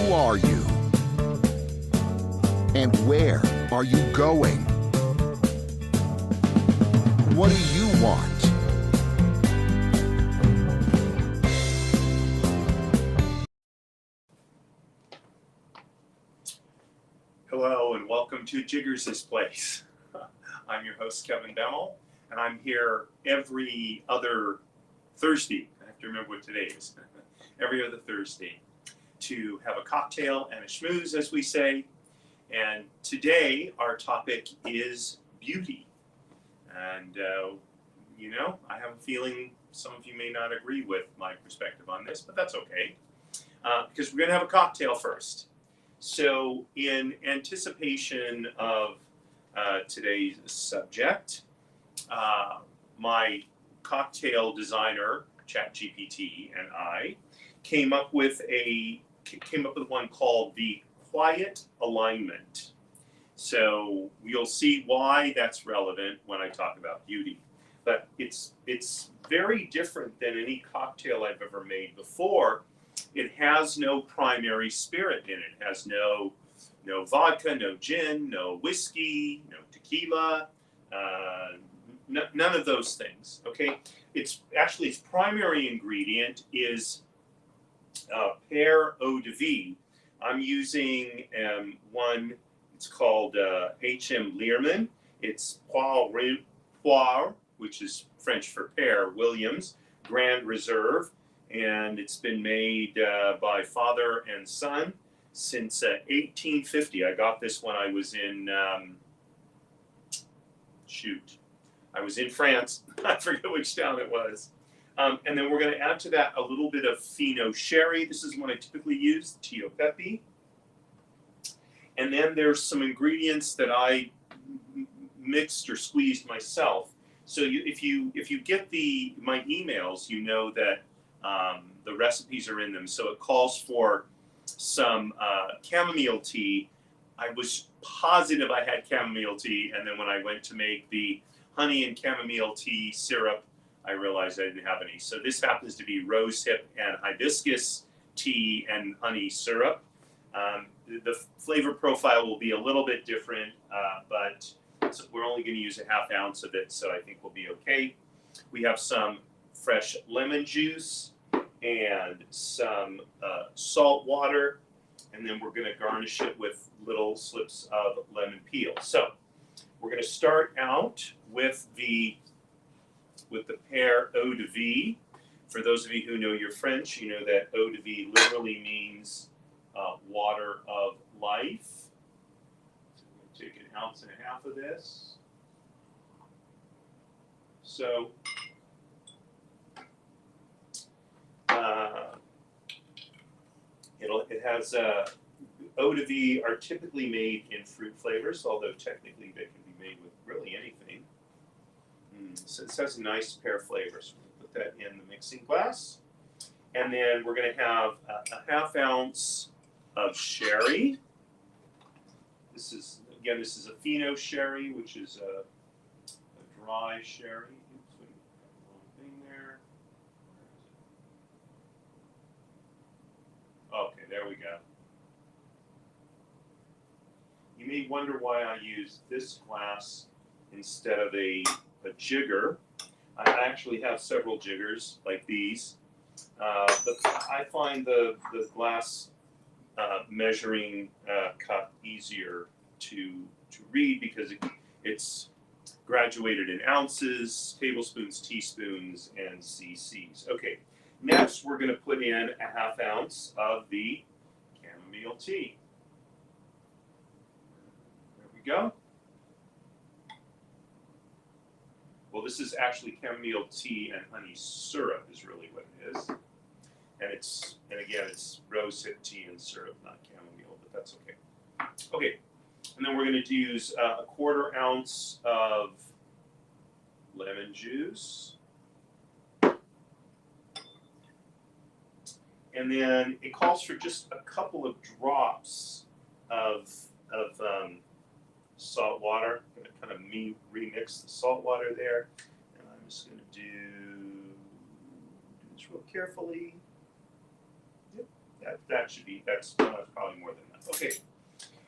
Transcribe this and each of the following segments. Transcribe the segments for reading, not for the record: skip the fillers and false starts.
Who are you? And where are you going? What do you want? Hello and welcome to Jiggers' Place. I'm your host Kevin Bemmel, and I'm here every other Thursday. I have to remember what today is. Every other Thursday to have a cocktail and a schmooze, as we say. And today our topic is beauty. And I have a feeling some of you may not agree with my perspective on this, but that's okay, because we're going to have a cocktail first. So in anticipation of today's subject, my cocktail designer, ChatGPT, and I came up with one called the quiet alignment. So you'll see why that's relevant when I talk about beauty. But it's very different than any cocktail I've ever made before. It has no primary spirit in it. It has no vodka, no gin, no whiskey, no tequila, none of those things. Okay, its primary ingredient is pear eau-de-vie. I'm using one. It's called H.M. Learman. It's poire, which is French for pear, Williams Grand Reserve. And it's been made by father and son since 1850. I got this when I was in, I was in France. I forget which town it was. And then we're going to add to that a little bit of fino sherry. This is one I typically use, Tio Pepe. And then there's some ingredients that I mixed or squeezed myself. So if you get my emails, you know that the recipes are in them. So it calls for some chamomile tea. I was positive I had chamomile tea, and then when I went to make the honey and chamomile tea syrup, I realized I didn't have any. So this happens to be rosehip and hibiscus tea and honey syrup. The flavor profile will be a little bit different, but we're only going to use a ½ ounce of it, so I think we'll be okay. We have some fresh lemon juice and some salt water, and then we're going to garnish it with little slips of lemon peel. So we're going to start out with the pear eau-de-vie. For those of you who know your French, you know that eau-de-vie literally means water of life. So I'm going to take 1.5 ounces of this. So it has eau-de-vie are typically made in fruit flavors, although technically they can be made with really anything. So this has a nice pear flavor. So we'll put that in the mixing glass. And then we're going to have a ½ ounce of sherry. This is a fino sherry, which is a dry sherry. Oops, we got the wrong thing there. Okay, there we go. You may wonder why I use this glass instead of a jigger. I actually have several jiggers like these, but I find the glass measuring cup easier to read because it's graduated in ounces, tablespoons, teaspoons, and cc's. Okay, next we're going to put in a ½ ounce of the chamomile tea. There we go. Well, this is actually chamomile tea and honey syrup is really what it is. And again, it's rosehip tea and syrup, not chamomile, but that's okay. Okay, and then we're going to use a ½ ounce of lemon juice. And then it calls for just a couple of drops of salt water. I'm going to kind of remix the salt water there. And I'm just going to do this real carefully. Yep, That should be, that's probably more than enough. Okay.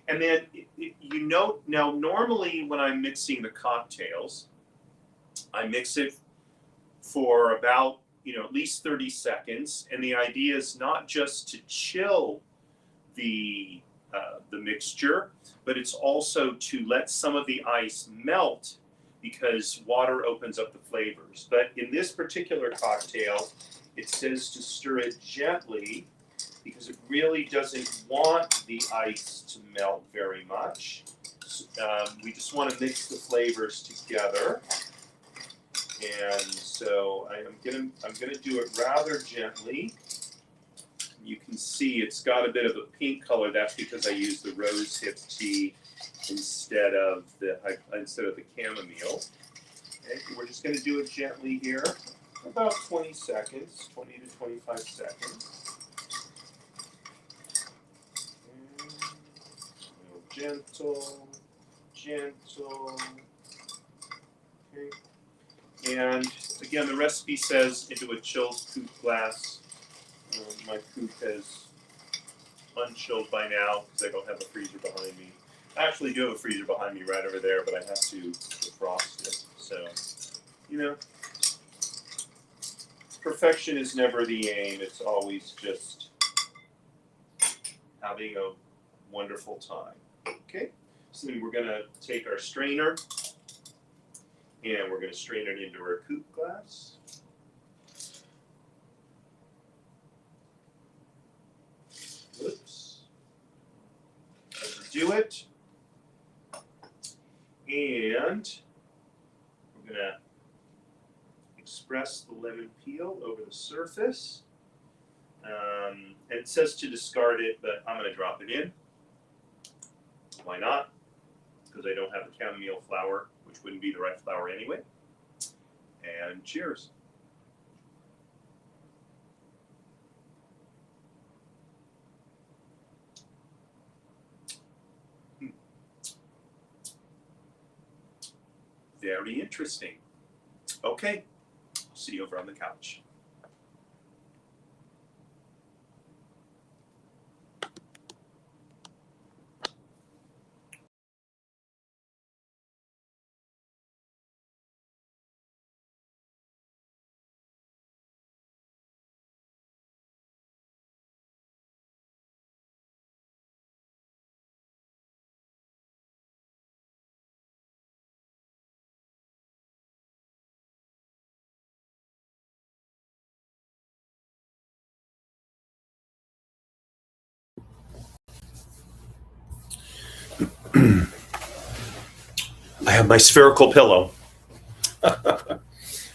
And then, you know, now normally when I'm mixing the cocktails, I mix it for about, at least 30 seconds. And the idea is not just to chill the mixture, but it's also to let some of the ice melt because water opens up the flavors. But in this particular cocktail, it says to stir it gently because it really doesn't want the ice to melt very much. We just want to mix the flavors together. And so I'm gonna do it rather gently. You can see it's got a bit of a pink color. That's because I used the rose hip tea instead of the chamomile. Okay, we're just going to do it gently here, about 20 seconds, 20 to 25 seconds. And real gentle, gentle. Okay. And again, the recipe says into a chilled coupe glass. My coupe has unchilled by now because I don't have a freezer behind me. I actually do have a freezer behind me right over there, but I have to defrost it. So, perfection is never the aim. It's always just having a wonderful time. Okay, so then we're going to take our strainer and we're going to strain it into our coupe glass. Oops. Overdo it. And we're going to express the lemon peel over the surface. And it says to discard it, but I'm going to drop it in. Why not? Because I don't have the chamomile flower, which wouldn't be the right flower anyway. And cheers. Very interesting. Okay, see you over on the couch. I have my spherical pillow.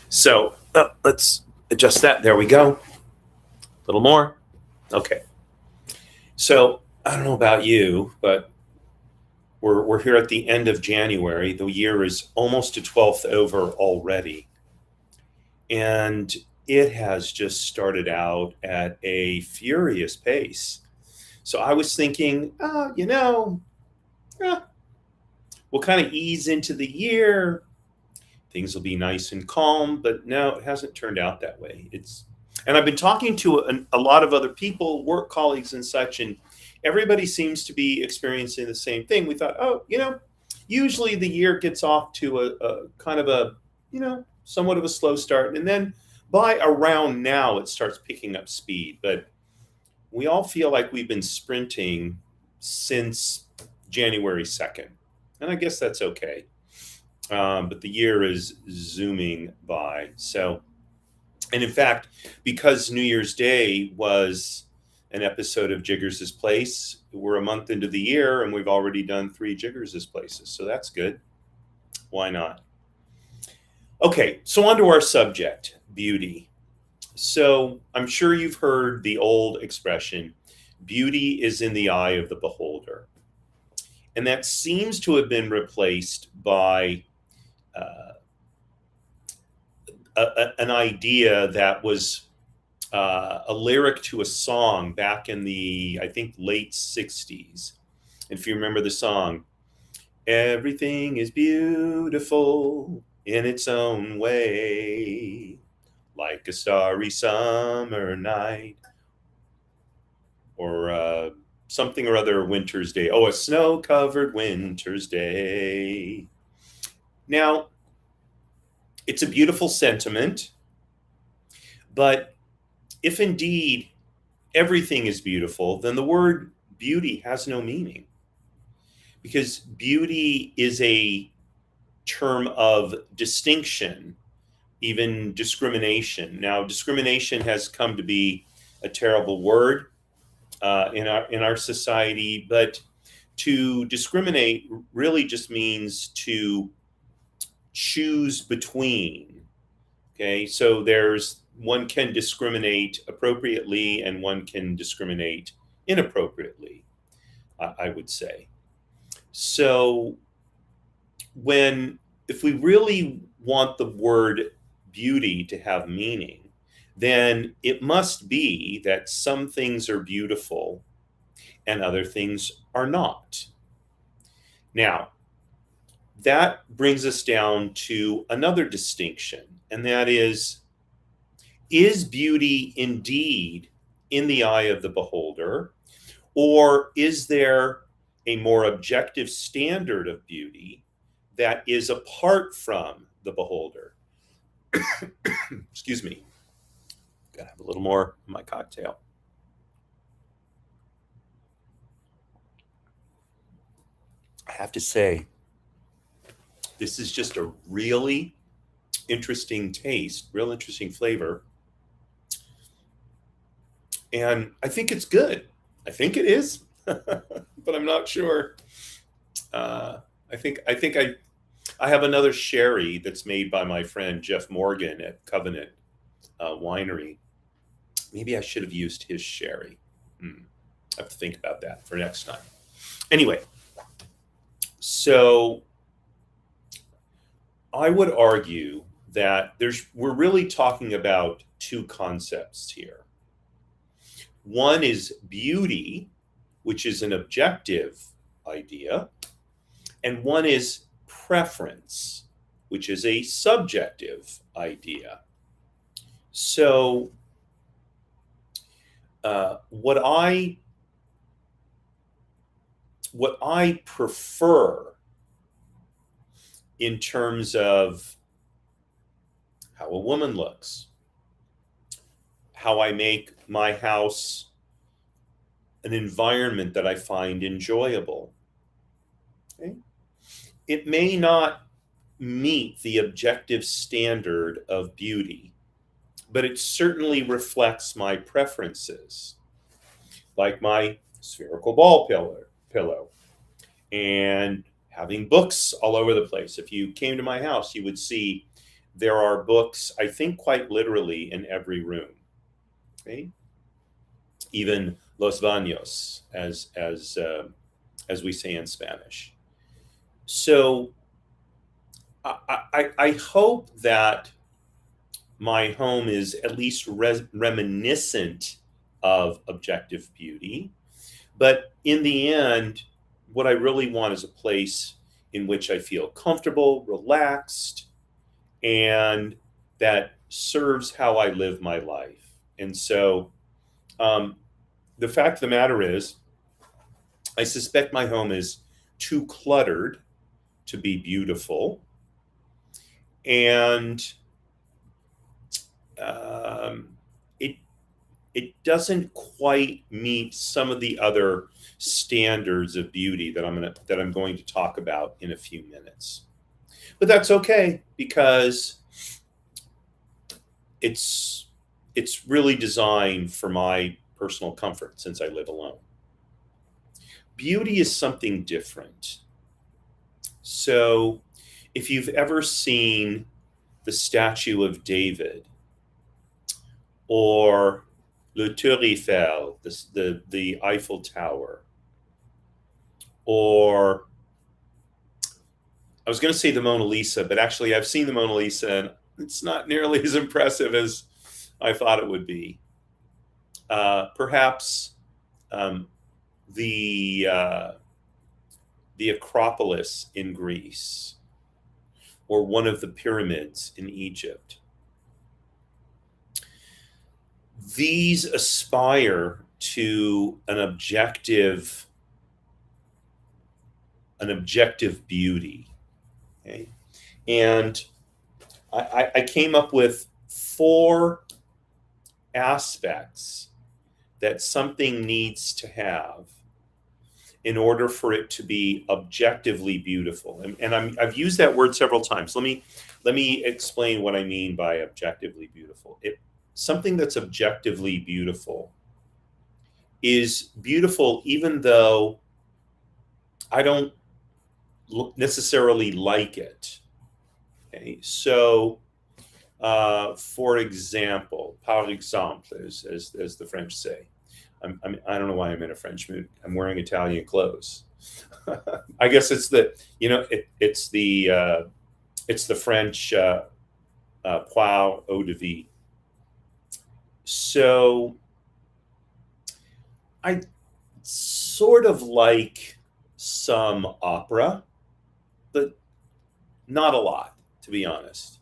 So let's adjust that. There we go. A little more. Okay. So I don't know about you, but we're here at the end of January. The year is almost a 12th over already. And it has just started out at a furious pace. So I was thinking, we'll kind of ease into the year. Things will be nice and calm, but no, it hasn't turned out that way. And I've been talking to a lot of other people, work colleagues and such, and everybody seems to be experiencing the same thing. We thought, usually the year gets off to a kind of a, somewhat of a slow start. And then by around now, it starts picking up speed. But we all feel like we've been sprinting since January 2nd. And I guess that's okay. But the year is zooming by. So, and in fact, because New Year's Day was an episode of Jiggers' Place, we're a month into the year and we've already done 3 Jiggers' Places. So that's good. Why not? Okay, so on to our subject, beauty. So I'm sure you've heard the old expression, beauty is in the eye of the beholder. And that seems to have been replaced by an idea that was a lyric to a song back in the, I think, late 60s. If you remember the song, everything is beautiful in its own way, like a starry summer night. or something or other winter's day. Oh, a snow-covered winter's day. Now, it's a beautiful sentiment, but if indeed everything is beautiful, then the word beauty has no meaning, because beauty is a term of distinction, even discrimination. Now, discrimination has come to be a terrible word in our society, but to discriminate really just means to choose between. Okay, so there's one can discriminate appropriately and one can discriminate inappropriately, I would say. So if we really want the word beauty to have meaning, then it must be that some things are beautiful and other things are not. Now, that brings us down to another distinction, and that is beauty indeed in the eye of the beholder, or is there a more objective standard of beauty that is apart from the beholder? Excuse me. Gotta have a little more of my cocktail. I have to say, this is just a really interesting taste, real interesting flavor. And I think it's good. I think it is, but I'm not sure. I think I have another sherry that's made by my friend Jeff Morgan at Covenant Winery. Maybe I should have used his sherry. I have to think about that for next time. Anyway, so I would argue that we're really talking about two concepts here. One is beauty, which is an objective idea, and one is preference, which is a subjective idea. So what I prefer in terms of how a woman looks, how I make my house an environment that I find enjoyable. Okay? It may not meet the objective standard of beauty, but it certainly reflects my preferences, like my spherical ball pillow and having books all over the place. If you came to my house, you would see there are books, I think quite literally, in every room. Okay? Even los baños, as we say in Spanish. So I hope that my home is at least reminiscent of objective beauty. But in the end, what I really want is a place in which I feel comfortable, relaxed, and that serves how I live my life. And so the fact of the matter is, I suspect my home is too cluttered to be beautiful. And it doesn't quite meet some of the other standards of beauty that I'm going to talk about in a few minutes. But that's okay, because it's really designed for my personal comfort since I live alone. Beauty is something different. So if you've ever seen the statue of David, or Le Tour Eiffel, the Eiffel Tower, or I was going to say the Mona Lisa, but actually I've seen the Mona Lisa and it's not nearly as impressive as I thought it would be. Perhaps the Acropolis in Greece, or one of the pyramids in Egypt. These aspire to an objective beauty. Okay? And I came up with 4 aspects that something needs to have in order for it to be objectively beautiful. And I've used that word several times. Let me explain what I mean by objectively beautiful. Something that's objectively beautiful is beautiful even though I don't necessarily like it. Okay, so for example, par exemple, as the French say. I don't know why I'm in a French mood. I'm wearing Italian clothes. I guess it's it's the French pear eau-de-vie. So I sort of like some opera, but not a lot, to be honest.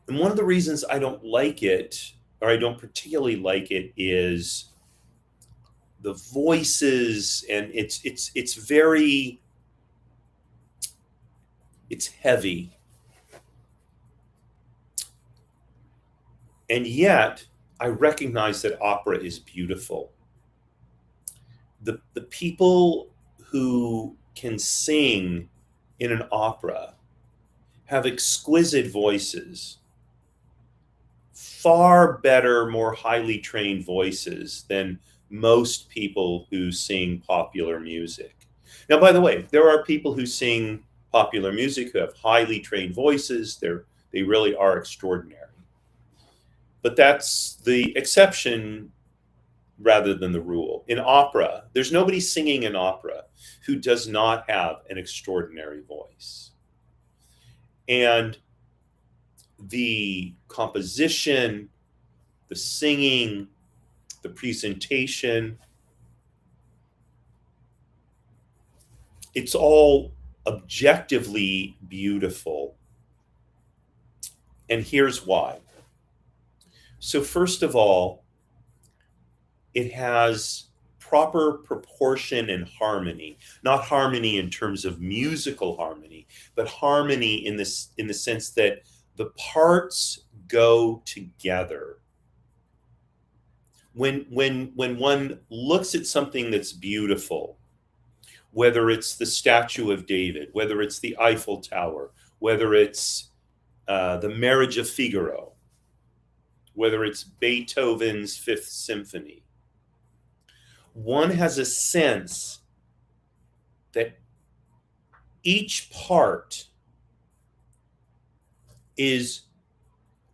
And one of the reasons I don't like it, or I don't particularly like it, is the voices, and it's very, it's heavy. And yet I recognize that opera is beautiful. The people who can sing in an opera have exquisite voices, far better, more highly trained voices than most people who sing popular music. Now, by the way, there are people who sing popular music who have highly trained voices. They really are extraordinary. But that's the exception rather than the rule. In opera, there's nobody singing in opera who does not have an extraordinary voice. And the composition, the singing, the presentation, it's all objectively beautiful. And here's why. So first of all, it has proper proportion and harmony. Not harmony in terms of musical harmony, but harmony in the sense that the parts go together. When one looks at something that's beautiful, whether it's the Statue of David, whether it's the Eiffel Tower, whether it's the Marriage of Figaro, whether it's Beethoven's Fifth Symphony, one has a sense that each part is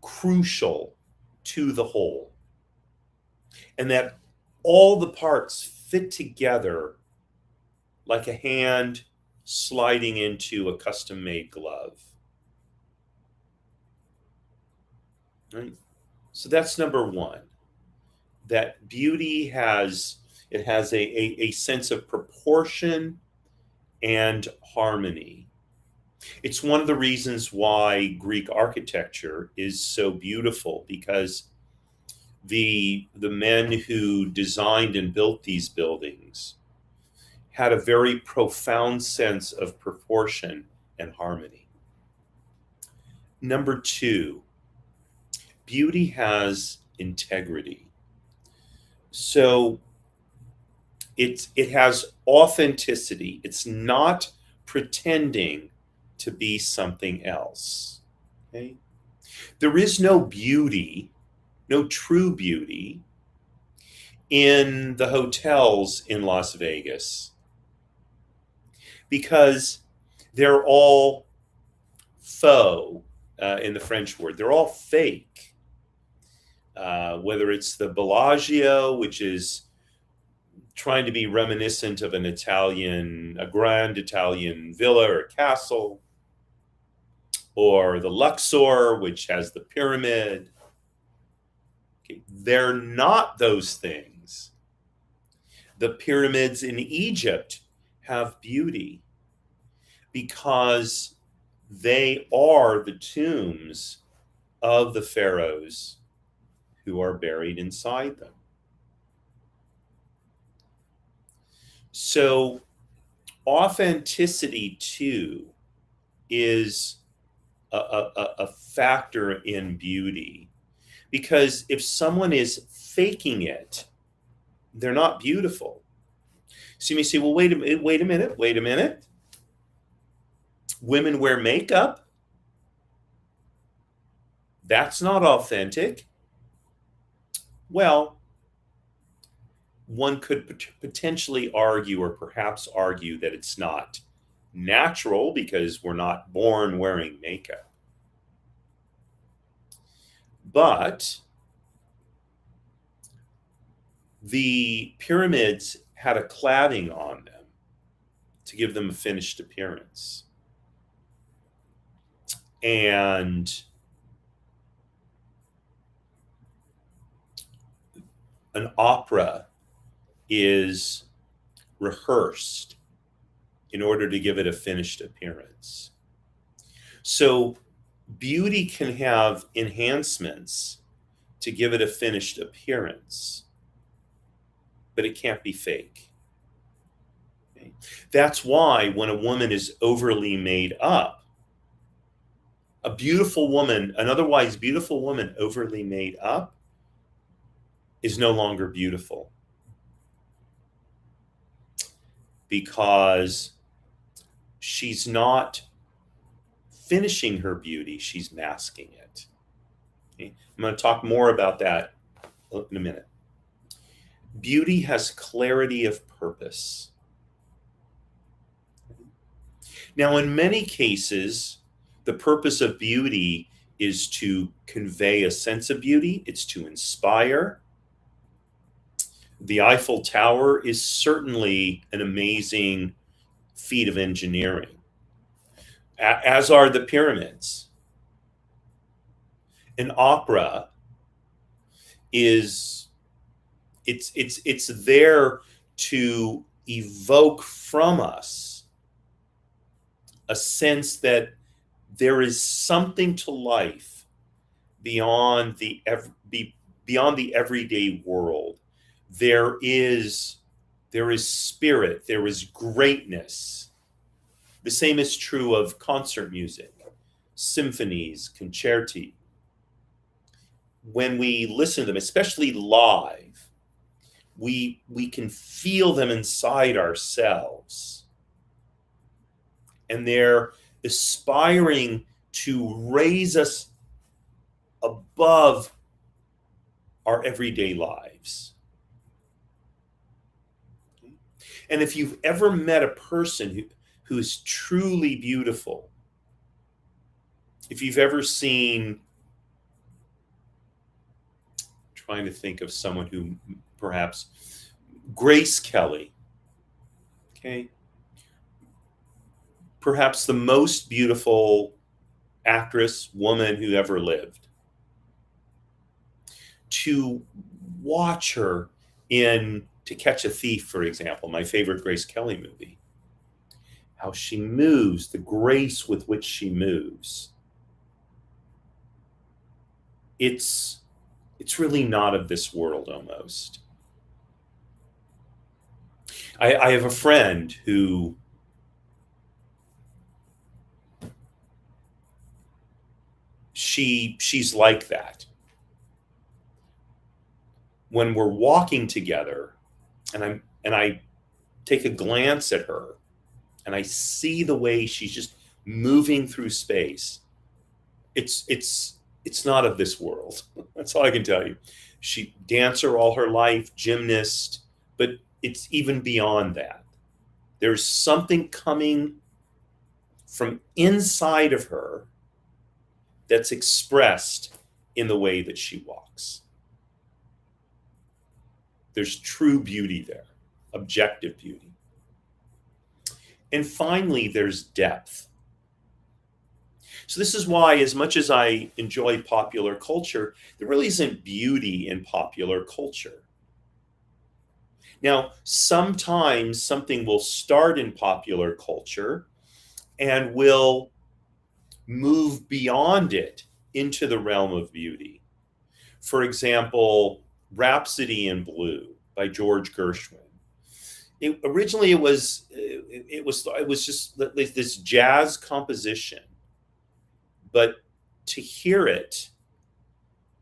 crucial to the whole, and that all the parts fit together like a hand sliding into a custom-made glove. Right? So that's number one. That beauty has a sense of proportion and harmony. It's one of the reasons why Greek architecture is so beautiful, because the men who designed and built these buildings had a very profound sense of proportion and harmony. Number two, beauty has integrity. So it has authenticity. It's not pretending to be something else. Okay? There is no beauty, no true beauty, in the hotels in Las Vegas, because they're all faux, in the French word. They're all fake. Whether it's the Bellagio, which is trying to be reminiscent of a grand Italian villa or castle, or the Luxor, which has the pyramid. Okay, they're not those things. The pyramids in Egypt have beauty because they are the tombs of the pharaohs who are buried inside them. So authenticity too is a factor in beauty, because if someone is faking it, they're not beautiful. So you may say, well, wait a minute. Women wear makeup. That's not authentic. Well, one could potentially argue, or perhaps argue, that it's not natural because we're not born wearing makeup. But the pyramids had a cladding on them to give them a finished appearance. And an opera is rehearsed in order to give it a finished appearance. So beauty can have enhancements to give it a finished appearance, but it can't be fake. Okay? That's why when a woman is overly made up, a beautiful woman, an otherwise beautiful woman overly made up, is no longer beautiful, because she's not finishing her beauty, she's masking it. Okay? I'm going to talk more about that in a minute. Beauty has clarity of purpose. Now, in many cases, the purpose of beauty is to convey a sense of beauty, it's to inspire. The Eiffel Tower is certainly an amazing feat of engineering, as are the pyramids. An opera is it's there to evoke from us a sense that there is something to life beyond the everyday world. There is spirit, there is greatness. The same is true of concert music, symphonies, concerti. When we listen to them, especially live, we can feel them inside ourselves. And they're aspiring to raise us above our everyday lives. And if you've ever met a person who is truly beautiful, if you've ever seen, trying to think of someone who perhaps, Grace Kelly, okay, perhaps the most beautiful actress, woman who ever lived. To watch her in To Catch a Thief, for example, my favorite Grace Kelly movie, how she moves, the grace with which she moves, it's really not of this world almost. I have a friend who she's like that. When we're walking together and I take a glance at her and I see the way she's just moving through space, it's not of this world. That's all I can tell you. She dancer all her life, gymnast, but it's even beyond that. There's something coming from inside of her that's expressed in the way that she walks. There's true beauty there, objective beauty. And finally, there's depth. So this is why, as much as I enjoy popular culture, there really isn't beauty in popular culture. Now, sometimes something will start in popular culture and will move beyond it into the realm of beauty. For example, Rhapsody in Blue by George Gershwin. Originally it was just this jazz composition, but to hear it,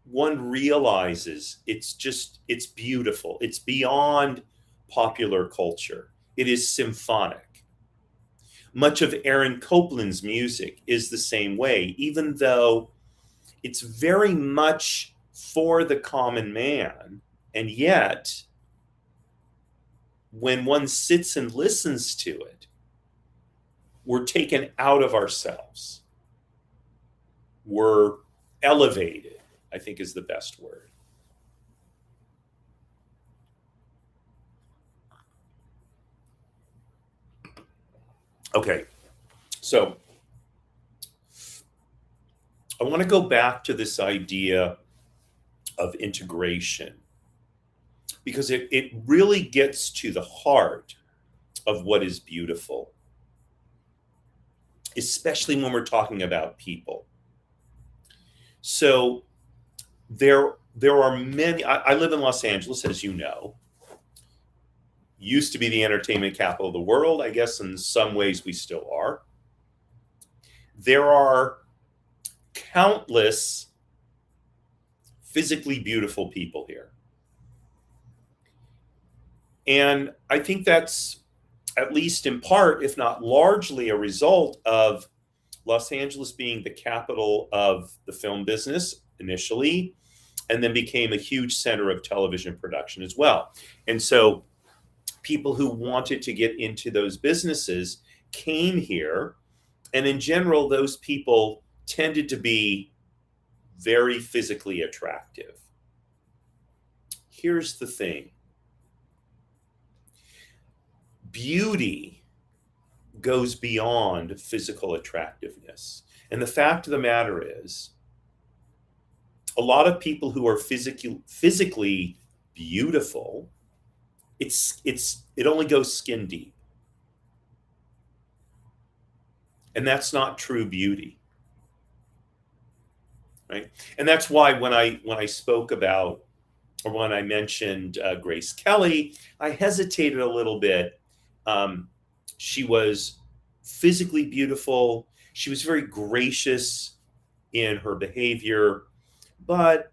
one realizes it's beautiful. It's beyond popular culture. It is symphonic. Much of Aaron Copland's music is the same way, even though it's very much for the common man, and yet when one sits and listens to it, we're taken out of ourselves. We're elevated, I think is the best word. Okay, so I want to go back to this idea of integration, because it really gets to the heart of what is beautiful, especially when we're talking about people. So there are many. I live in Los Angeles, as you know. Used to be the entertainment capital of the world. I guess in some ways we still are. There are countless physically beautiful people here. And I think that's, at least in part, if not largely, a result of Los Angeles being the capital of the film business initially, and then became a huge center of television production as well. And so people who wanted to get into those businesses came here. And in general, those people tended to be very physically attractive. Here's the thing. Beauty goes beyond physical attractiveness. And the fact of the matter is, a lot of people who are physically beautiful, it only goes skin deep. And that's not true beauty. Right? And that's why when I spoke about, or when I mentioned Grace Kelly, I hesitated a little bit. She was physically beautiful. She was very gracious in her behavior, but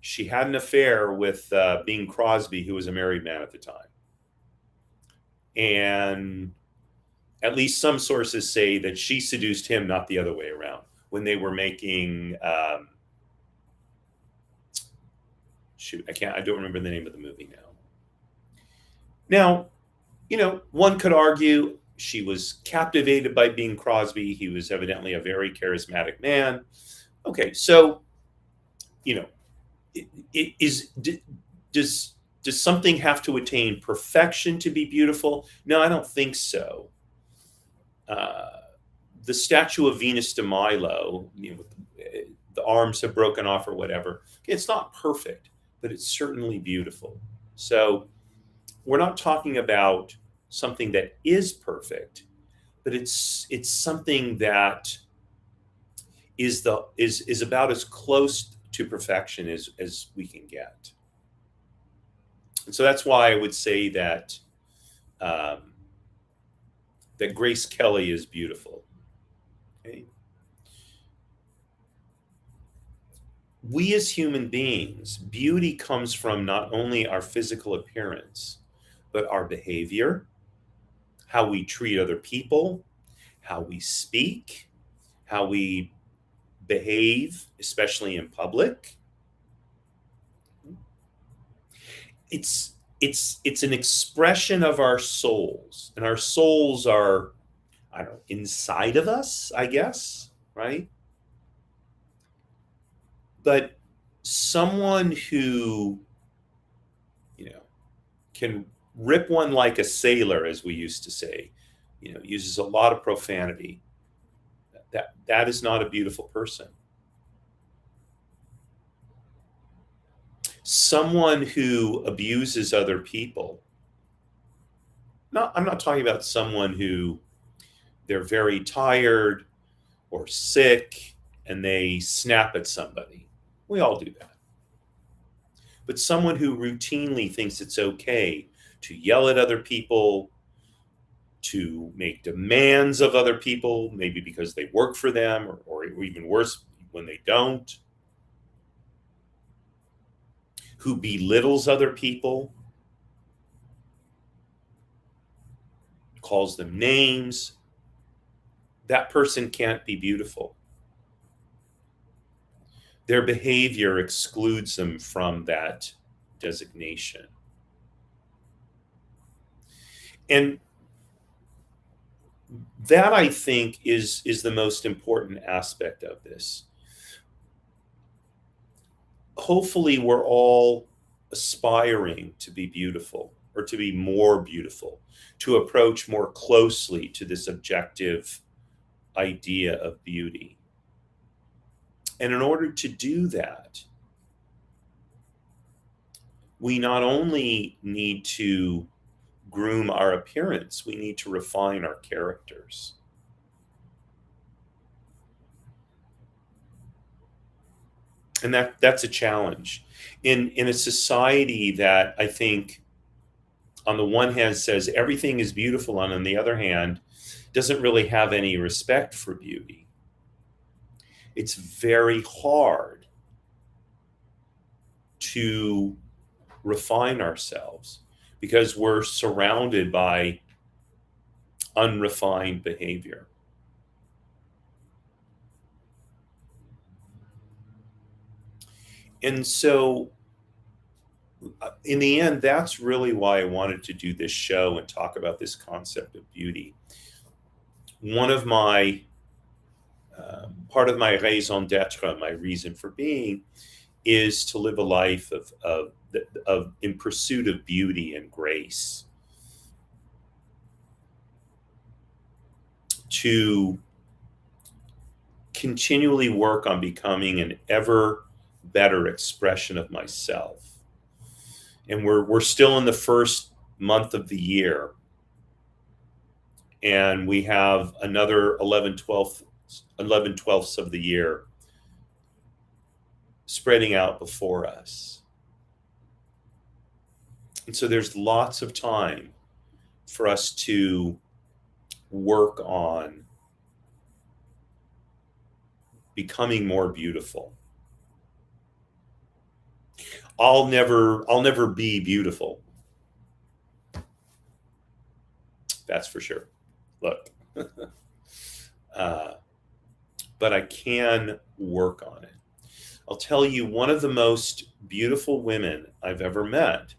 she had an affair with Bing Crosby, who was a married man at the time. And at least some sources say that she seduced him, not the other way around, when they were making I don't remember the name of the movie now. Now, one could argue she was captivated by Bing Crosby. He was evidently a very charismatic man. Okay, so, does something have to attain perfection to be beautiful? No, I don't think so. The statue of Venus de Milo, the arms have broken off or whatever. It's not perfect, but it's certainly beautiful. So we're not talking about something that is perfect, but it's something that is about as close to perfection as we can get. And so that's why I would say that that Grace Kelly is beautiful. Okay? We as human beings, beauty comes from not only our physical appearance, but our behavior, how we treat other people, how we speak, how we behave, especially in public. It's an expression of our souls, and our souls are, inside of us, I guess, right? But someone who, can rip one like a sailor, as we used to say, uses a lot of profanity, that is not a beautiful person. Someone who abuses other people. I'm not talking about someone who they're very tired or sick and they snap at somebody. We all do that. but someone who routinely thinks it's okay to yell at other people, to make demands of other people, maybe because they work for them, or even worse, when they don't, who belittles other people, calls them names, that person can't be beautiful. Their behavior excludes them from that designation. And that, I think, is the most important aspect of this. Hopefully, we're all aspiring to be beautiful, or to be more beautiful, to approach more closely to this objective idea of beauty. And in order to do that, we not only need to groom our appearance, we need to refine our characters. And that's a challenge in a society that, I think, on the one hand says everything is beautiful, and on the other hand doesn't really have any respect for beauty. It's very hard to refine ourselves because we're surrounded by unrefined behavior. And so, in the end, that's really why I wanted to do this show and talk about this concept of beauty. One of my, part of my raison d'etre, my reason for being, is to live a life of in pursuit of beauty and grace, to continually work on becoming an ever better expression of myself. And we're still in the first month of the year, and we have another 11 twelfths of the year spreading out before us. And so there's lots of time for us to work on becoming more beautiful. I'll never be beautiful. That's for sure. Look, but I can work on it. I'll tell you, one of the most beautiful women I've ever met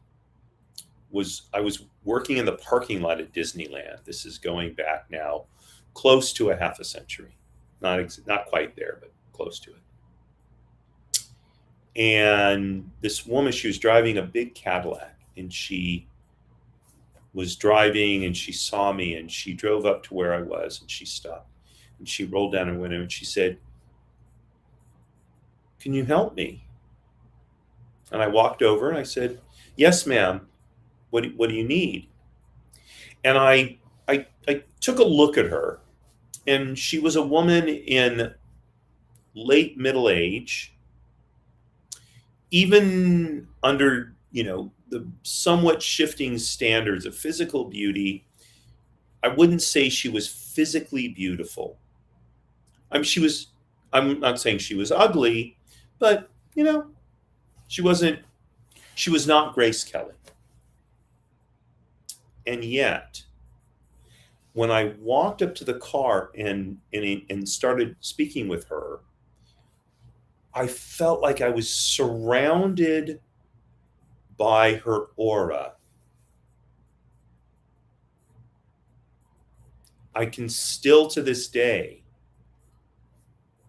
I was working in the parking lot at Disneyland. This is going back now close to a half a century. Not quite there, but close to it. And this woman, she was driving a big Cadillac, and she was driving, and she saw me, and she drove up to where I was, and she stopped, and she rolled down her window, and she said, "Can you help me?" And I walked over and I said, "Yes, ma'am. What do you need?" And I took a look at her, and she was a woman in late middle age, even under, the somewhat shifting standards of physical beauty. I wouldn't say she was physically beautiful. I'm not saying she was ugly, but she was not Grace Kelly. And yet, when I walked up to the car and started speaking with her, I felt like I was surrounded by her aura. I can still, to this day,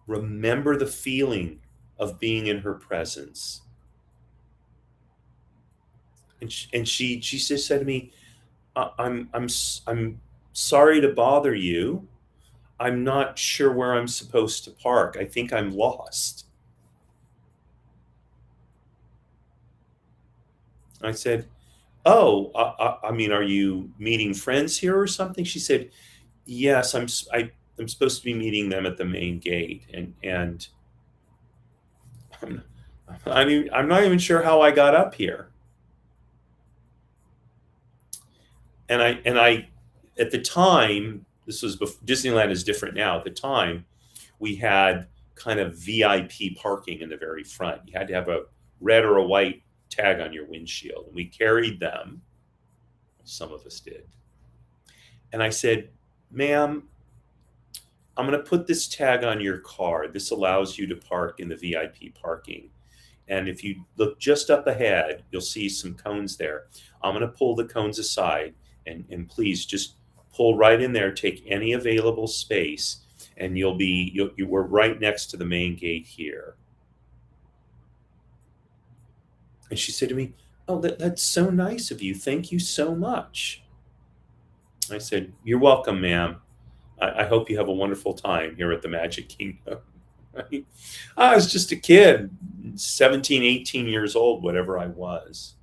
remember the feeling of being in her presence. And she just said to me, I'm sorry to bother you. I'm not sure where I'm supposed to park. I think I'm lost." I said, "Oh, I mean, are you meeting friends here or something?" She said, "Yes, I'm supposed to be meeting them at the main gate." And I'm not even sure how I got up here. And I, at the time, this was before, Disneyland is different now. At the time, we had kind of VIP parking in the very front. You had to have a red or a white tag on your windshield, and we carried them. Some of us did. And I said, "Ma'am, I'm going to put this tag on your car. This allows you to park in the VIP parking. And if you look just up ahead, you'll see some cones there. I'm going to pull the cones aside, and please just pull right in there. Take any available space, and we're right next to the main gate here." And she said to me, "Oh, that's so nice of you. Thank you so much." I said, "You're welcome, ma'am. I hope you have a wonderful time here at the Magic Kingdom." Right? I was just a kid, 17, 18 years old, whatever I was.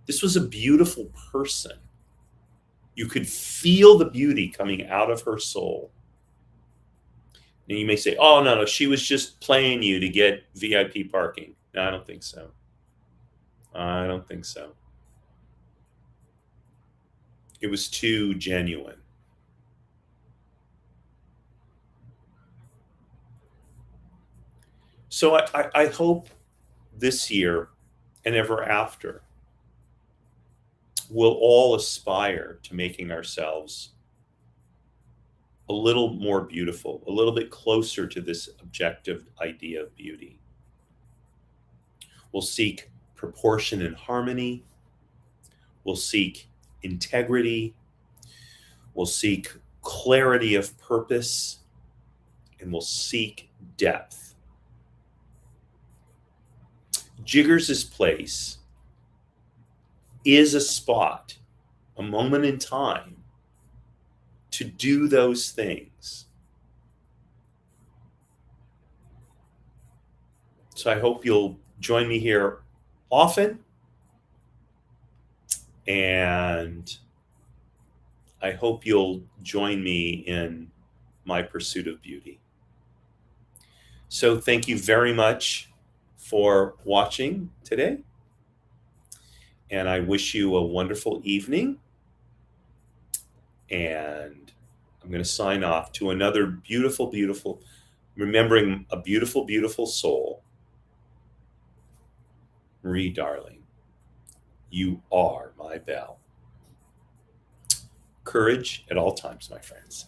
This was a beautiful person. You could feel the beauty coming out of her soul. And you may say, "Oh, no, she was just playing you to get VIP parking." No, I don't think so. I don't think so. It was too genuine. So I hope this year and ever after we'll all aspire to making ourselves a little more beautiful, a little bit closer to this objective idea of beauty. We'll seek proportion and harmony. We'll seek integrity. We'll seek clarity of purpose. And we'll seek depth. Jiggers' place is a spot, a moment in time, to do those things. So I hope you'll join me here often, and I hope you'll join me in my pursuit of beauty. So thank you very much for watching today, and I wish you a wonderful evening. And I'm going to sign off to another beautiful, remembering a beautiful, beautiful soul. Marie, darling, you are my belle. Courage at all times, my friends.